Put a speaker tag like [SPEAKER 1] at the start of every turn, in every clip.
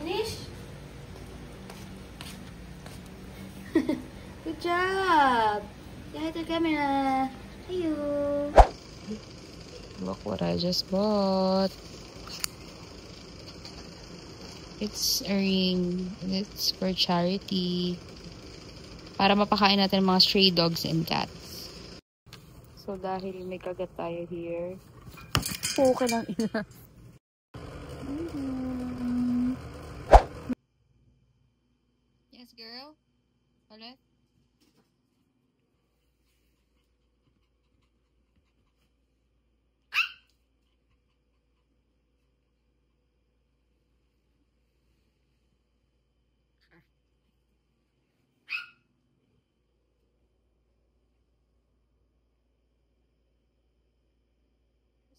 [SPEAKER 1] Finish? Good job! Say hi to the camera. Hiyo!
[SPEAKER 2] Look what I just bought. It's a ring. It's for charity. Para mapakain natin mga stray dogs and cats. So, dahil may kagat tayo here. Okay lang ina. Yes, girl? Ulit?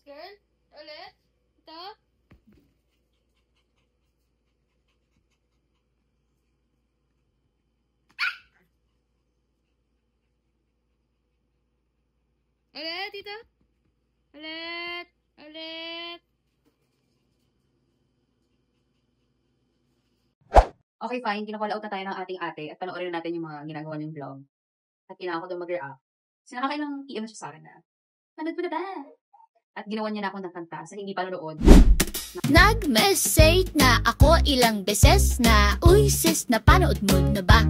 [SPEAKER 2] Girl? Ulit? Ito? Ulit, tita? Ulit! Ulit!
[SPEAKER 1] Okay, fine. Kina-call out na tayo ng ating ate at panoorin na natin yung mga ginagawa niyong vlog. At kailangan ko daw mag-react. Kasi nakakailang PM na siya sa akin na, "Panood mo na ba?" At ginawa niya na ako ng kanta sa hindi panonood.
[SPEAKER 3] Nag-message na ako ilang beses na, "Uy sis, napanood mo na ba?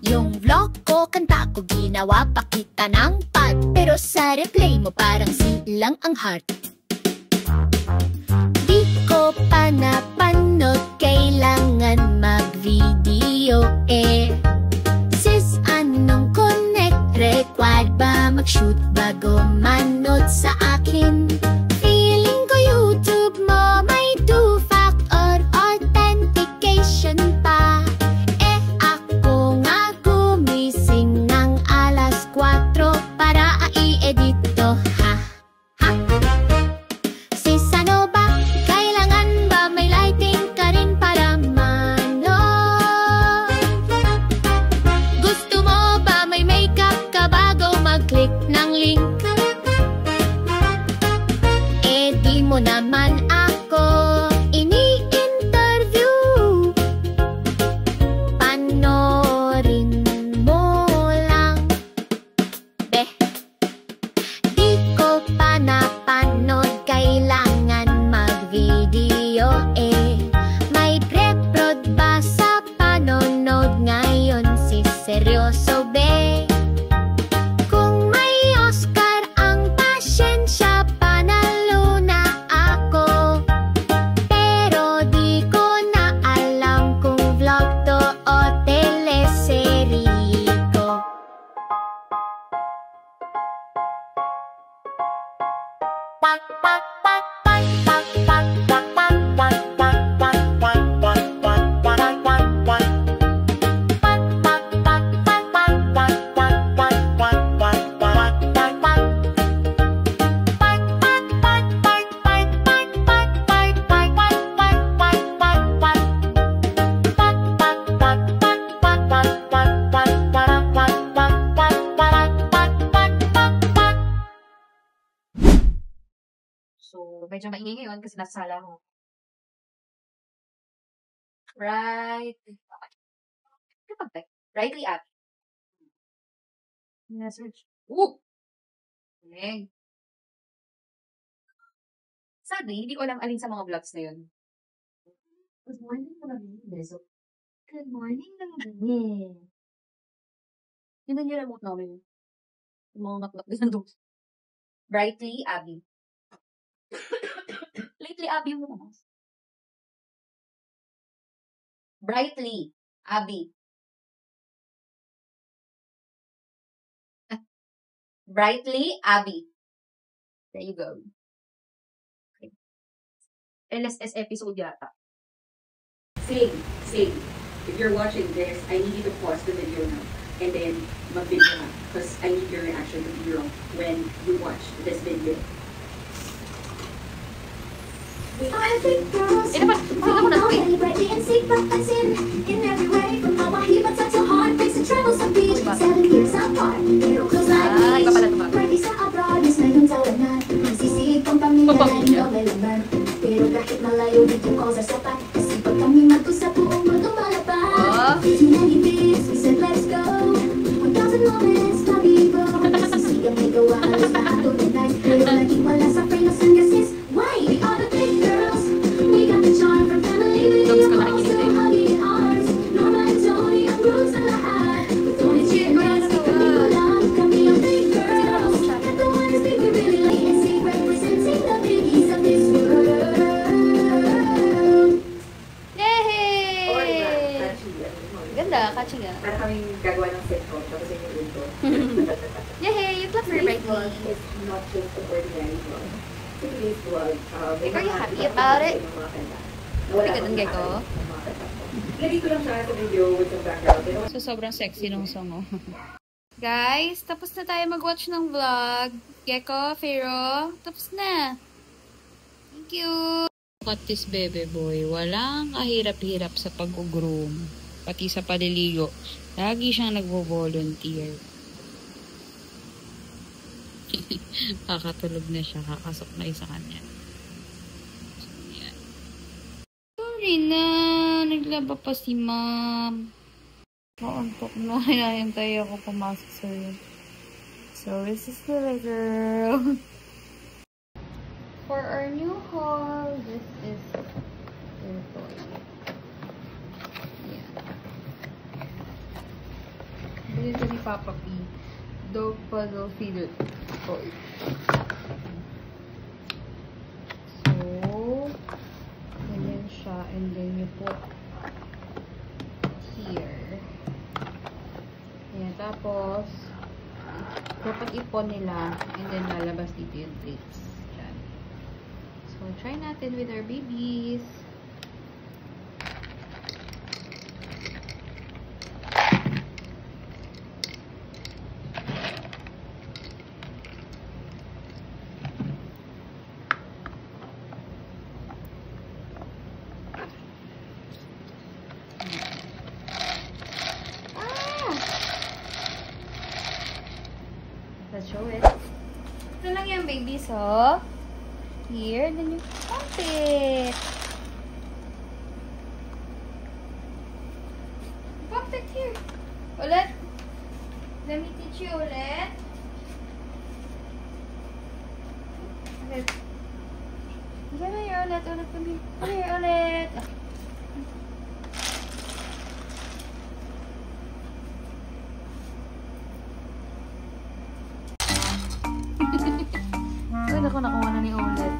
[SPEAKER 3] Yung vlog ko, kanta ko, ginawa pa kita ng part. Pero sa replay mo parang silang ang heart. Di ko pa napanood, kailangan mag-video eh. Sis, anong connect? Required ba mag-shoot bago manood sa akin? Feeling ko YouTube mo may two-factor authentication pa. Eh ako nga gumising ng alas 4 para i-edit to, ha? Ha? Sis, ano ba? Kailangan ba may lighting ka rin para manood? Gusto mo ba may makeup ka bago mag-click ng link? Eh di mo naman ako ini-interview. Panorin mo lang. Beh, di ko pa napanood, kailangan mag-video eh. May prep-prod ba sa panonood ngayon, si seryoso be? Kung may Oscar ang pasensya, panalo na ako. Pero di ko na alam kung vlog to o teleserye ko.
[SPEAKER 1] So, medyo maingay ngayon kasi nasa sala ko. Right. Kapag right react. Message. Galing. Sadly, hindi ko alam alin sa mga vlogs na yun. Good morning, mga beso. Good morning, mga gabi. Yun ang yung remote namin. Mga makmak din doon. Brightly, Abby. Lately, Abby mo naman. Brightly, Abby. Brightly, Abby. There you go. Okay. LSS episode yata.
[SPEAKER 4] Sing. If you're watching this, I need you to pause the video now and then mag-video na because I need your reaction to be wrong when you watch this video.
[SPEAKER 3] I think girls brightly and seek perfection in every way. From how I hear such a hard face and travel some beach 7 years apart. Pero close like beach. Brightly sa abroad, mas mayroong tawanan. Nagsisiig kong pamilya na ikaw may laman. Pero kahit malayo, video calls are sapat. Kasi pag kami magtusap, buong mundo malapad. Too many beats, we said let's go. 1,000 moments, pabibo. Nagsisigang may gawa, halos lahat tulad night. Pero laging wala sa friends and guesses. Why? We are the big girls. We got the charm from family. We are also hugging arms. Norma and Tony, ang roots na lahat. With Tony Chicas, kami ulang, kami ang big girls. Got the ones big we really like and see, representing the biggies of this world.
[SPEAKER 2] Yay! Ganda, catchy nga.
[SPEAKER 4] Para kaming gagawa ng sitcom tapos yung intro.
[SPEAKER 2] Yay! You clap for
[SPEAKER 4] Today's
[SPEAKER 2] Brightly.
[SPEAKER 4] vlog is not just an ordinary vlog. Today's vlog,
[SPEAKER 2] Are you happy about it?
[SPEAKER 4] Wala
[SPEAKER 2] ka dun, Gecko?
[SPEAKER 4] Lagi ko lang siya sa video with some background.
[SPEAKER 2] So, sobrang sexy nung song, oh. Guys, tapos na tayo mag-watch ng vlog. Gecko, Fero, tapos na. Thank you. Look at this baby boy. Walang kahirap-hirap sa pag-groom. Pati sa paliligo. Lagi siyang nagvo-volunteer. Kakatulog na siya. Kakasok na isa kanya. So, yan. Sorry na. Naglaba pa si ma'am. Mauntok na. Hinahintay ako pumasok sa room. So, this is the girl. For our new haul, this is their toy. Yan. Bili ito ni Papa P. Dog puzzle feeder toy. So, ganyan siya. And then you put here. Ayan. Tapos, dapat ipon nila. And then, lalabas dito yung treats. Yan. So, try natin with our babies. Let's show it. Ito lang yung baby, so here, then you pump it. Pump it here. Ulit. Let me teach you ulit. Ulit. Come here ulit, ulit. Come here ulit. Ay, naku, nakuha na ni ulit.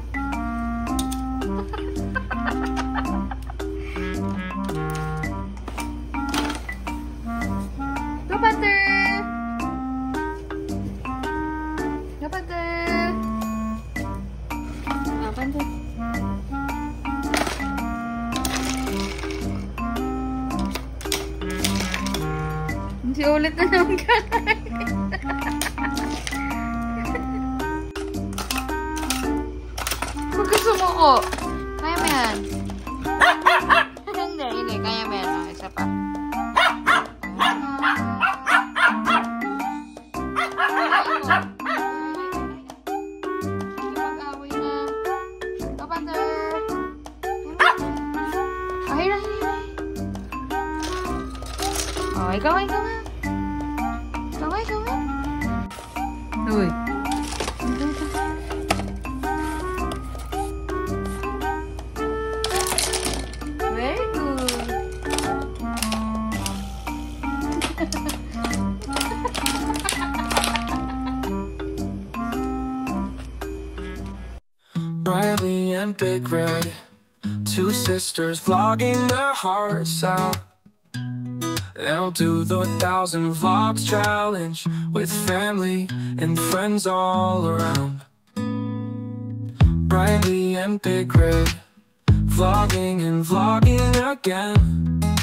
[SPEAKER 2] Go, Panther! Go, Panther! Go, Panther! Si ulit na naman kakain. Huwag ka sumuko. Kaya mo yan. Hindi. Kaya mo yan. Oh, isa pa. Mag-away na. Go, Panther. Ay, na. Oh, ikaw nga. Uy. Very good.
[SPEAKER 5] Riley and Big Red, two sisters vlogging their hearts out. They'll do the 1,000 vlogs challenge with family and friends all around. Riley and Big Red, vlogging and vlogging again.